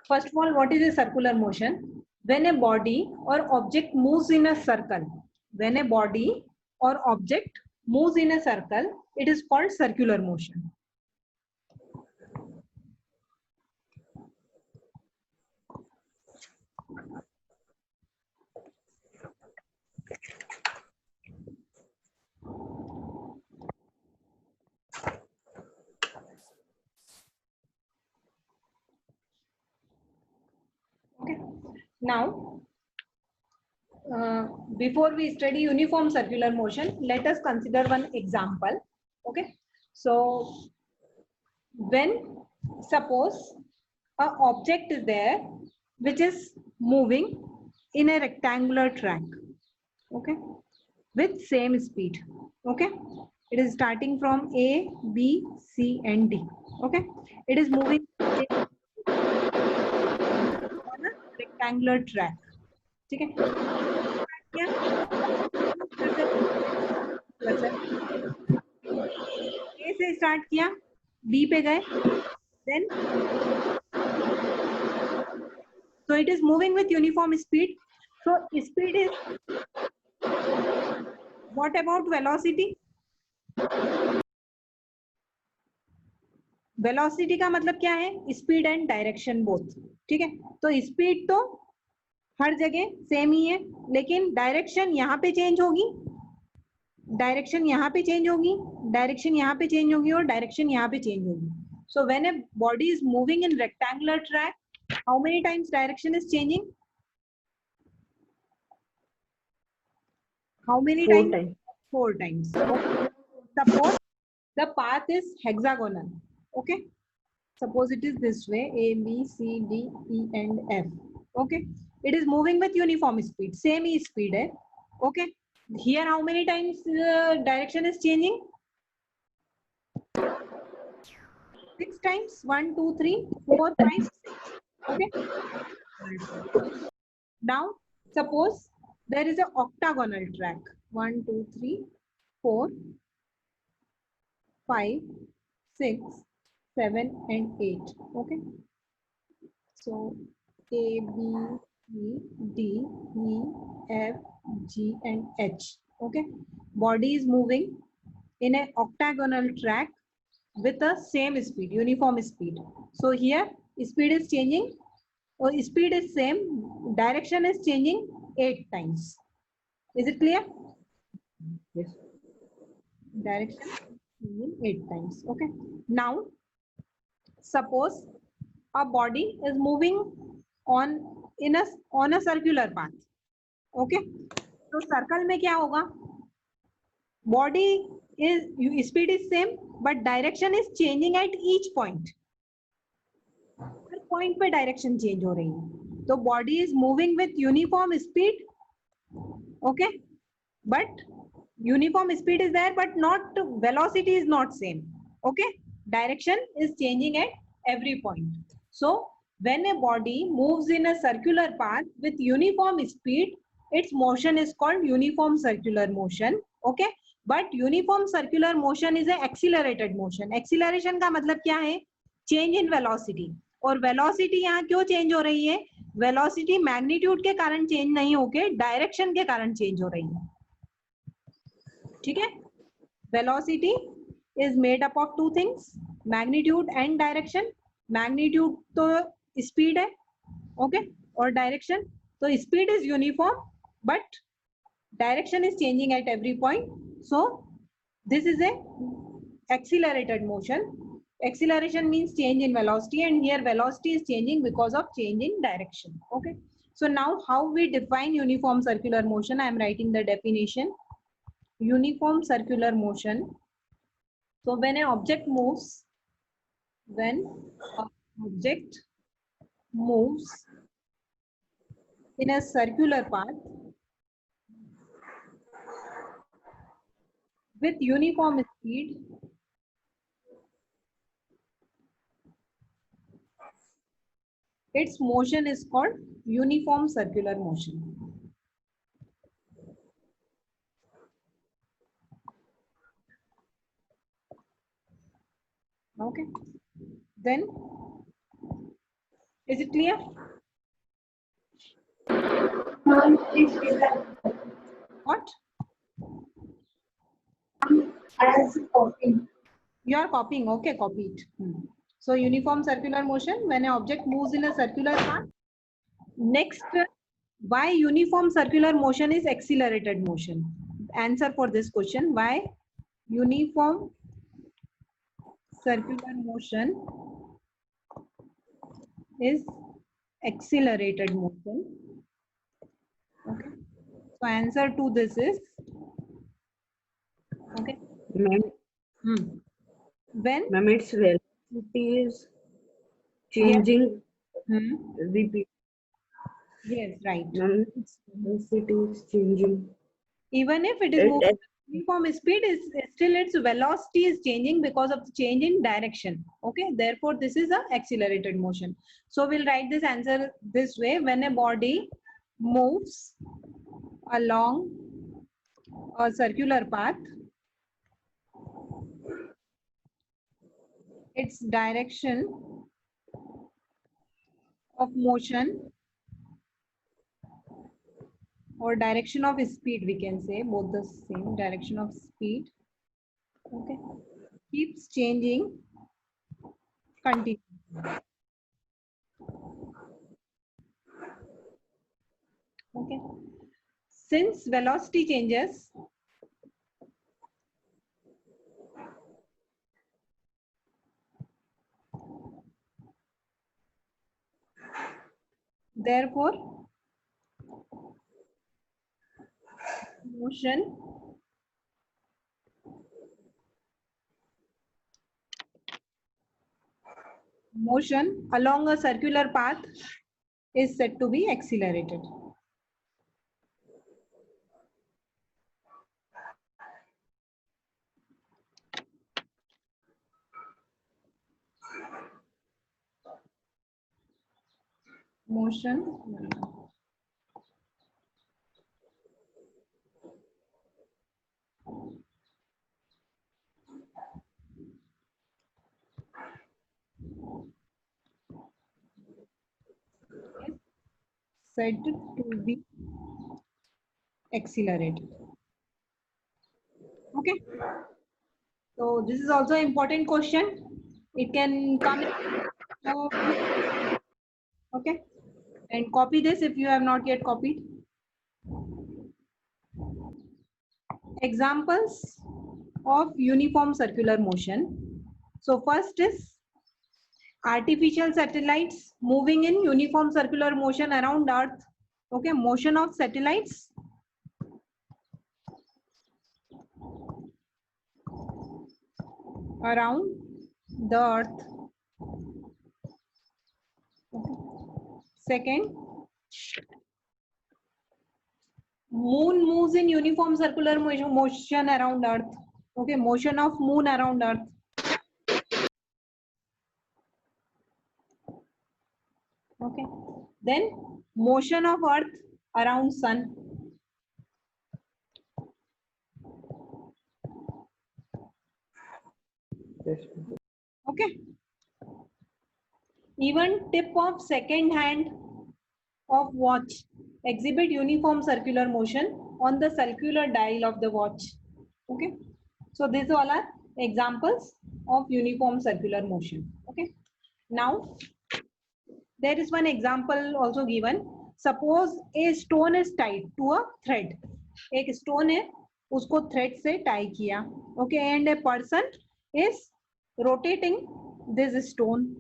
First of all, what is a circular motion? When a body or object moves in a circle, when a body or object moves in a circle, it is called circular motion. Okay. Now, before we study uniform circular motion, let us consider one example. Okay. So, when suppose a object is there which is moving in a rectangular track, okay, with same speed, okay, it is starting from A, B, C and D, okay, it is moving on a rectangular track, ठीक है, A से start किया, B पे गए, then so it is moving with uniform speed. So speed is, what about velocity? Velocity का मतलब क्या है? स्पीड एंड डायरेक्शन बोथ, ठीक है, तो स्पीड तो हर जगह सेम ही है, लेकिन डायरेक्शन यहाँ पे चेंज होगी, डायरेक्शन यहाँ पे चेंज होगी, डायरेक्शन यहाँ पे चेंज होगी और डायरेक्शन यहाँ पे चेंज होगी. So when a body is moving in rectangular track, how many times direction is changing? How many times? 4 times. Suppose the path is hexagonal. Okay. Suppose it is this way: A, B, C, D, E, and F. Okay. It is moving with uniform speed. Same speed. Okay. Here, how many times direction is changing? 6 times. 1, 2, 3, 4, 5, 6. Okay. Now, suppose there is an octagonal track. 1, 2, 3, 4, 5, 6, 7 and 8. Okay. So A, B, C, D, E, F, G and H. Okay. Body is moving in an octagonal track with the same speed, uniform speed. So here speed is changing, or speed is same, direction is changing 8 times. Is it clear? Yes. Direction changing 8 times. Okay. Now, suppose a body is moving on a circular path. Okay. तो circle में क्या होगा? Body is speed is same, but direction is changing at each point. Her point पे direction change हो रही है, तो body is moving with uniform speed. Okay, but uniform speed is there, but not velocity is not same. Okay, direction is changing at every point. So when a body moves in a circular path with uniform speed, its motion is called uniform circular motion. Okay, but uniform circular motion is a accelerated motion. Acceleration का मतलब क्या है? Change in velocity. और velocity यहाँ क्यों change हो रही है? वेलोसिटी मैग्नीट्यूड के कारण चेंज नहीं होके डायरेक्शन के कारण चेंज हो रही है. ठीक है, velocity is made up of 2 things, magnitude and direction. Magnitude तो स्पीड है, ओके, और डायरेक्शन तो speed is uniform but direction is changing at every point. So this is a accelerated motion. Acceleration means change in velocity, and here velocity is changing because of change in direction. Okay, so now how we define uniform circular motion? I am writing the definition. Uniform circular motion. So when an object moves, when an object moves in a circular path with uniform speed, its motion is called uniform circular motion. Okay, then Is it clear? What? As copying. You are copying. Okay, copy it. So uniform circular motion when an object moves in a circular path. Next, why uniform circular motion is accelerated motion? Answer for this question: why uniform circular motion is accelerated motion? Okay. So answer to this is okay. Ma'am, When ma'am, its velocity is yes. changing. Hmm. Repeat. Yes, right. Ma'am, its velocity is changing. Even if it is moving It, at uniform speed, is still its velocity is changing because of the change in direction. Okay, therefore this is a accelerated motion. So we'll write this answer this way: when a body moves along a circular path, its direction of motion or direction of speed, we can say both the same, direction of speed, okay, keeps changing continuously. Okay, since velocity changes, therefore motion along a circular path is said to be accelerated. Motion is said to be accelerated. Okay, so this is also an important question. It can come in, okay, and copy this if you have not yet copied. Examples of uniform circular motion. So first is artificial satellites moving in uniform circular motion around Earth. Okay, motion of satellites around the Earth. Okay. Second, moon moves in uniform circular motion around Earth. Okay, motion of moon around Earth. Okay, then motion of Earth around Sun. yes. Okay, even tip of second hand of watch exhibit uniform circular motion on the circular dial of the watch. Okay, so these all are examples of uniform circular motion. Okay, now there is one example also given. Suppose a stone is tied to a thread. एक stone है, उसको thread से tie किया. Okay, and a person is rotating this stone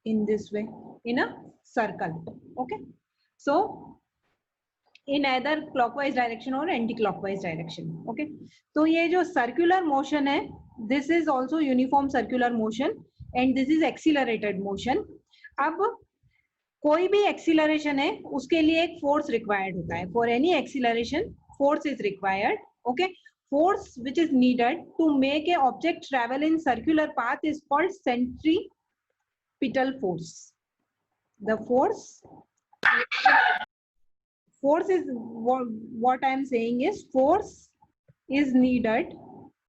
in this way in a circle. Okay, so in either clockwise direction or anti-clockwise direction. Okay, so ये जो circular motion है, this is also uniform circular motion and this is accelerated motion. अब कोई भी acceleration है उसके लिए एक फोर्स रिक्वायर्ड होता है. For any acceleration force is required. Okay, force which is needed to make a object travel in circular path is called centripetal force. The force is what I am saying is force is needed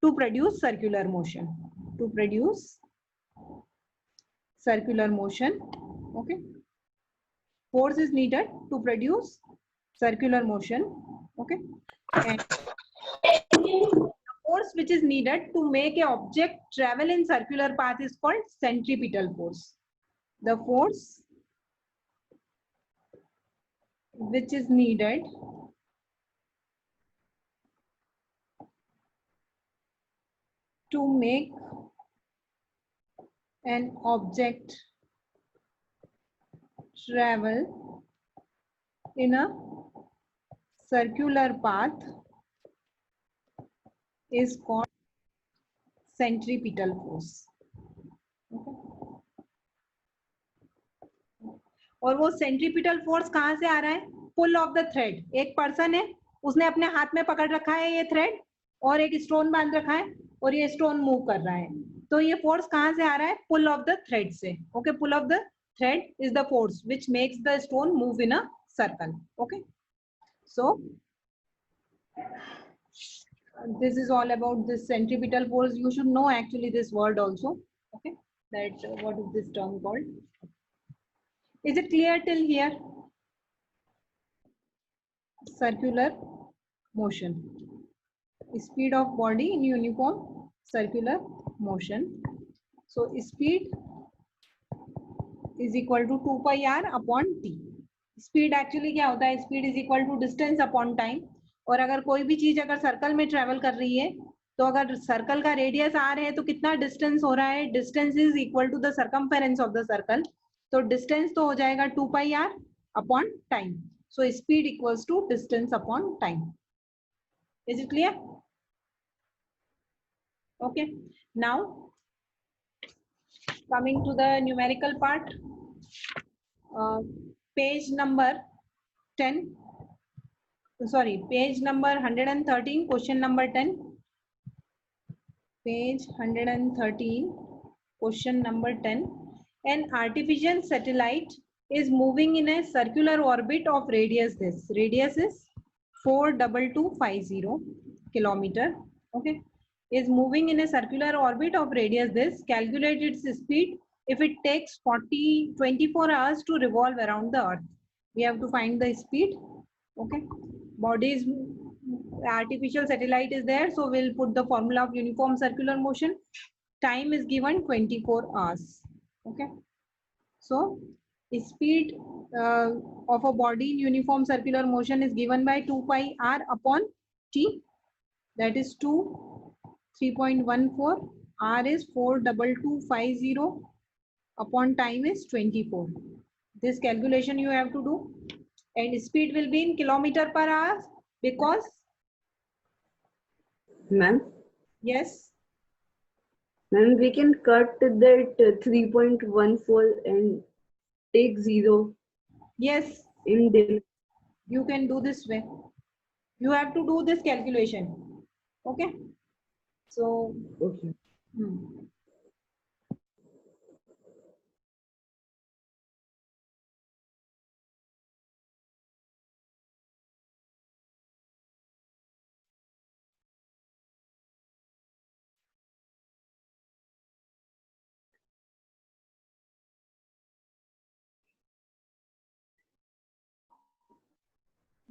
to produce circular motion. To produce circular motion. Okay, force is needed to produce circular motion. Okay, and the force which is needed to make an object travel in circular path is called centripetal force. The force which is needed to make an object travel in a circular path is called centripetal force. Okay. और वो centripetal force कहाँ से आ रहा है? Pull of the thread. एक person है, उसने अपने हाथ में पकड़ रखा है ये थ्रेड और एक स्टोन बांध रखा है और ये स्टोन मूव कर रहा है. तो ये फोर्स कहाँ से आ रहा है? पुल ऑफ द थ्रेड से. Okay, pull of the thread is the force which makes the stone move in a circle. Okay, so this is all about this centripetal force. You should know actually this word also. Okay, that what is this term called? Is it clear till here? Circular motion, speed of body in uniform circular motion. So speed is equal to 2 pi r upon t. Speed actually क्या होता है? Speed is equal to distance upon time. और अगर कोई भी चीज अगर circle में ट्रेवल कर रही है तो अगर सर्कल का रेडियस आर है तो कितना डिस्टेंस हो रहा है? Distance is equal to the circumference of the circle. तो डिस्टेंस तो हो जाएगा 2 pi R upon time. So speed equals to distance upon time. Is it clear? Okay, now coming to the numerical part, page number 10, sorry, page number 113, question number 10. Page 113, question number 10. An artificial satellite is moving in a circular orbit of radius this. Radius is 42250 kilometer. Okay, is moving in a circular orbit of radius this. Calculate its speed if it takes 24 hours to revolve around the earth. We have to find the speed. Okay, body is artificial satellite is there, so we'll put the formula of uniform circular motion. Time is given 24 hours. Okay, so speed of a body in uniform circular motion is given by 2 pi r upon t, that is 3.14. r is 42250 upon time is 24. This calculation you have to do. And speed will be in kilometer per hour because. Ma'am? Yes. Ma'am, we can cut that 3.14 and take 0 Yes, in the. you can do this way. You have to do this calculation. Okay. So. Okay.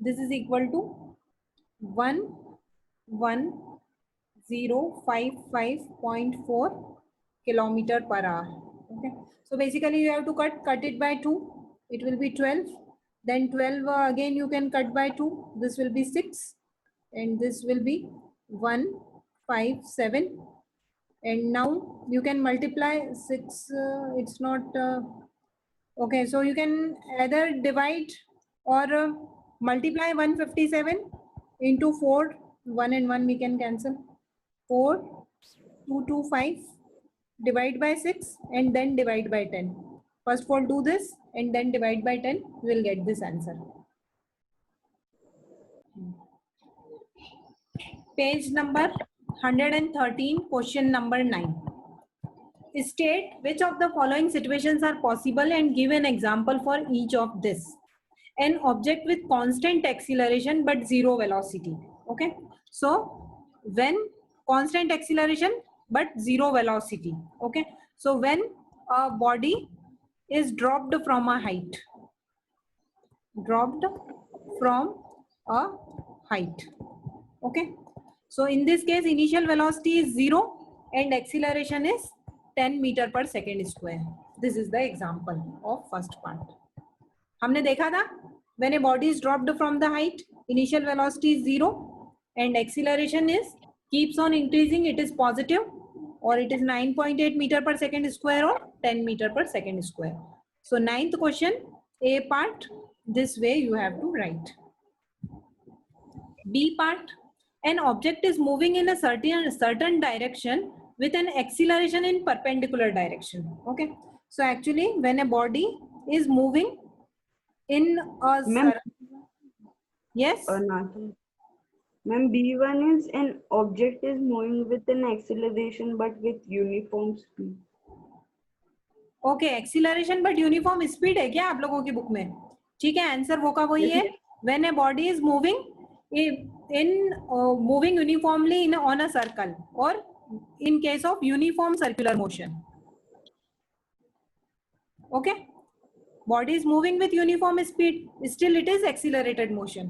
This is equal to 11055.4 kilometer per hour. Okay, so basically you have to cut it by 2. It will be 12. Then 12 again you can cut by 2. This will be 6, and this will be 157. And now you can multiply 6. It's not okay. So you can either divide or multiply 157 into 4. 1 and 1 we can cancel. 4225 divide by 6 and then divide by 10. First of all do this and then divide by 10. We will get this answer. Page number 113, question number 9. State which of the following situations are possible and give an example for each of this. An object with constant acceleration but zero velocity. Okay, so when constant acceleration but zero velocity. Okay, so when a body is dropped from a height. dropped from a height. Okay, so in this case initial velocity is 0 and acceleration is 10 meter per second square. This is the example of first part. हमने देखा था when a body is dropped from the height, initial velocity is 0 and acceleration is keeps on increasing, it is positive, or it is 9.8 meter per second square or 10 meter per second square. So ninth question, A part, this way you have to write. B part, an object is moving in a certain direction with an acceleration in perpendicular direction. Okay, so actually when a body is moving in a Ma'am, yes, Ma'am, B1 is an object is moving with an acceleration but with uniform speed. Okay acceleration but uniform speed है क्या आप लोगों की book में? ठीक है, answer वो का वही है, when a body is moving in moving uniformly in on a circle और in case of uniform circular motion. Okay, body is moving with uniform speed, still it is accelerated motion.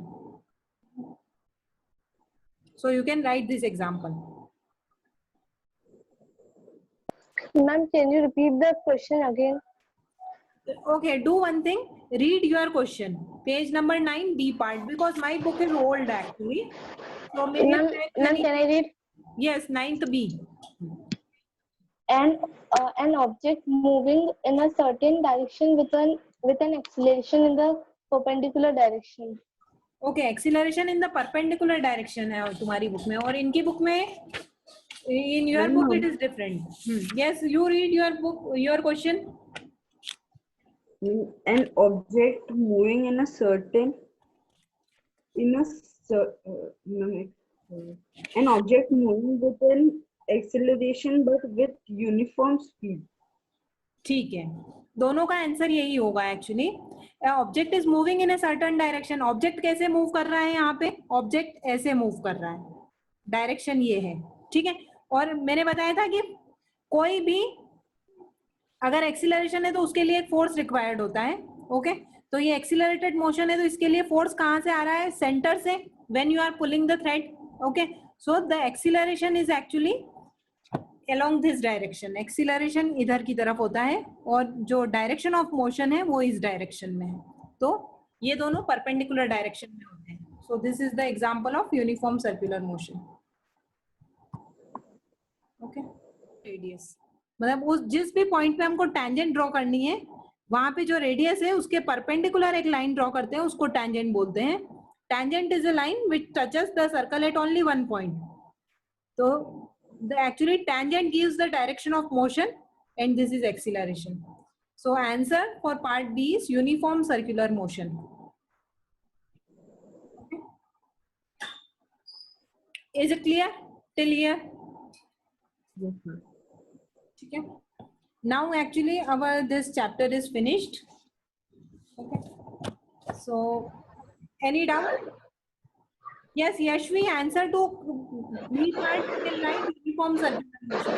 So you can write this example. Ma'am, can you repeat the question again? Okay, do one thing, read your question, page number 9 B part, because my book is old actually. So maybe Ma'am, can I read? yes, 9th B. An object moving in a certain direction with an acceleration in the perpendicular direction. Okay, acceleration in the perpendicular direction है और तुम्हारी book में, और इनकी book में in your book it is different. Yes, you read your book, your question. An object moving in a certain an object moving with an acceleration but with uniform speed. ठीक है, दोनों का answer यही होगा actually. Object is moving in a certain direction. Object कैसे move कर रहा है? यहाँ पे ऑब्जेक्ट ऐसे मूव कर रहा है, डायरेक्शन ये है. ठीक है, और मैंने बताया था कि कोई भी अगर एक्सीलरेशन है तो उसके लिए एक फोर्स रिक्वायर्ड होता है. ओके, तो ये एक्सीलरेटेड मोशन है तो इसके लिए फोर्स कहाँ से आ रहा है? सेंटर से, when you are pulling the thread. Okay, so the acceleration is actually along this direction. Acceleration इधर की तरफ होता है और जो डायरेक्शन ऑफ मोशन है वो इस डायरेक्शन में है. तो ये दोनों परपेंडिकुलर डायरेक्शन में होते हैं. So this is the example of uniform circular motion. Okay, radius मतलब उस जिस भी पॉइंट पे हमको टेंजेंट ड्रॉ करनी है वहां पे जो रेडियस है उसके परपेंडिकुलर एक लाइन ड्रॉ करते हैं, उसको टेंजेंट बोलते हैं. Tangent is a line which touches the circle eight only one point. तो the actually tangent gives the direction of motion and this is acceleration. So answer for part B is uniform circular motion. Okay. Is it clear till here? Yes, ma'am. Okay. Now actually our this chapter is finished. Okay. So any doubt? Yes, Yashvi, answer to B part till right, uniform circular motion.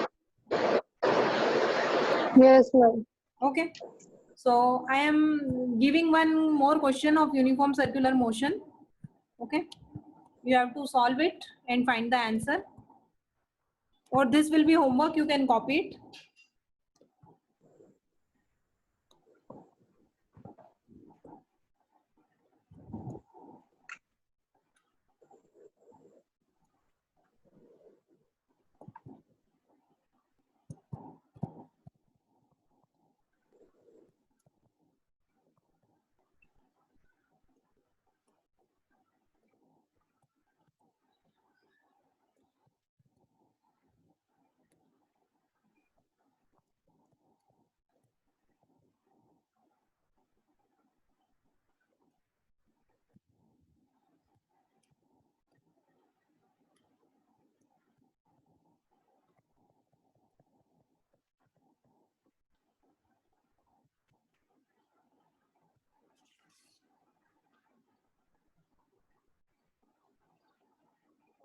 Yes, ma'am. Okay, so I am giving one more question of uniform circular motion. Okay, you have to solve it and find the answer, or this will be homework, you can copy it.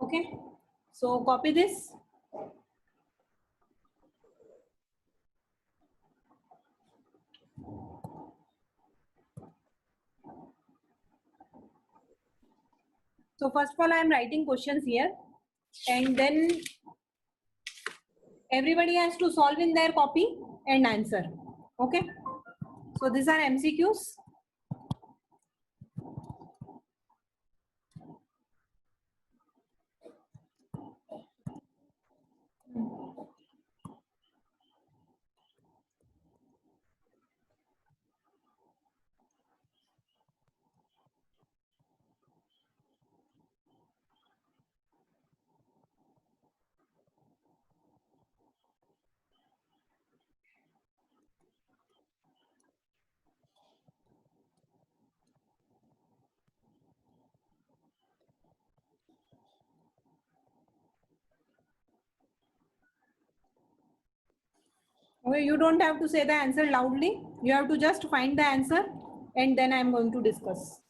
Okay, so copy this. So first of all, I am writing questions here, and then everybody has to solve in their copy and answer. Okay. So these are MCQs. Okay, you don't have to say the answer loudly. You have to just find the answer, and then I am going to discuss.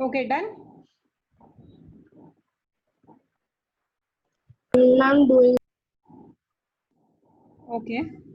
Okay, done. I'm doing. Okay.